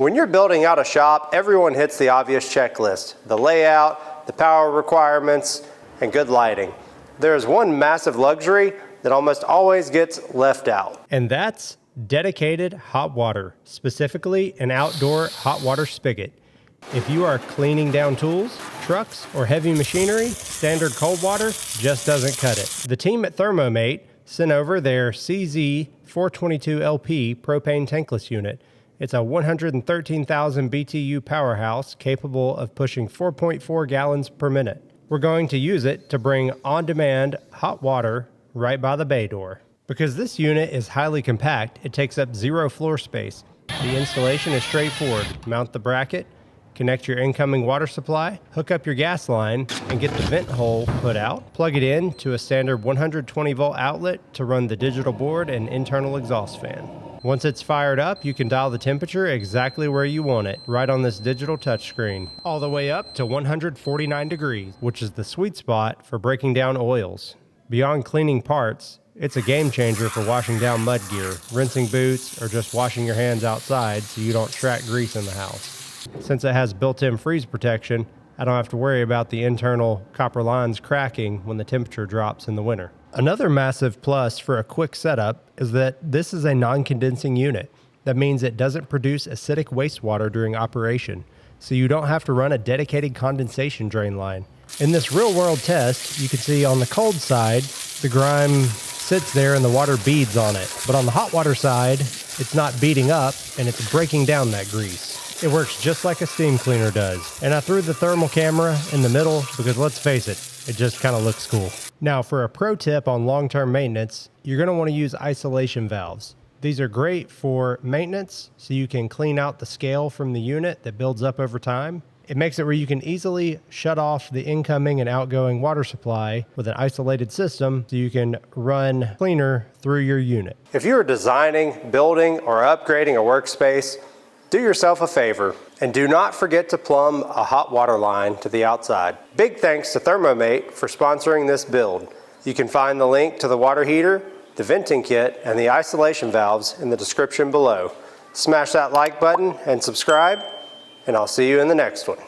When you're building out a shop, everyone hits the obvious checklist: the layout, the power requirements, and good lighting. There is one massive luxury that almost always gets left out. And that's dedicated hot water, specifically an outdoor hot water spigot. If you are cleaning down tools, trucks, or heavy machinery, standard cold water just doesn't cut it. The team at Thermomate sent over their CZ422LP propane tankless unit. It's a 113,000 BTU powerhouse capable of pushing 4.4 gallons per minute. We're going to use it to bring on-demand hot water right by the bay door. Because this unit is highly compact, it takes up zero floor space. The installation is straightforward. Mount the bracket, connect your incoming water supply, hook up your gas line, and get the vent hole put out. Plug it in to a standard 120 volt outlet to run the digital board and internal exhaust fan. Once it's fired up, you can dial the temperature exactly where you want it, right on this digital touchscreen, all the way up to 149 degrees, which is the sweet spot for breaking down oils. Beyond cleaning parts, it's a game changer for washing down mud gear, rinsing boots, or just washing your hands outside so you don't track grease in the house. Since it has built-in freeze protection, I don't have to worry about the internal copper lines cracking when the temperature drops in the winter. Another massive plus for a quick setup is that this is a non-condensing unit. That means it doesn't produce acidic wastewater during operation, so you don't have to run a dedicated condensation drain line. In this real-world test, you can see on the cold side, the grime sits there and the water beads on it. But on the hot water side, it's not beading up and it's breaking down that grease. It works just like a steam cleaner does. And I threw the thermal camera in the middle because, let's face it, it just kind of looks cool. Now, for a pro tip on long-term maintenance, you're going to want to use isolation valves. These are great for maintenance, so you can clean out the scale from the unit that builds up over time. It makes it where you can easily shut off the incoming and outgoing water supply with an isolated system so you can run cleaner through your unit. If you are designing, building, or upgrading a workspace, do yourself a favor and do not forget to plumb a hot water line to the outside. Big thanks to Thermomate for sponsoring this build. You can find the link to the water heater, the venting kit, and the isolation valves in the description below. Smash that like button and subscribe, and I'll see you in the next one.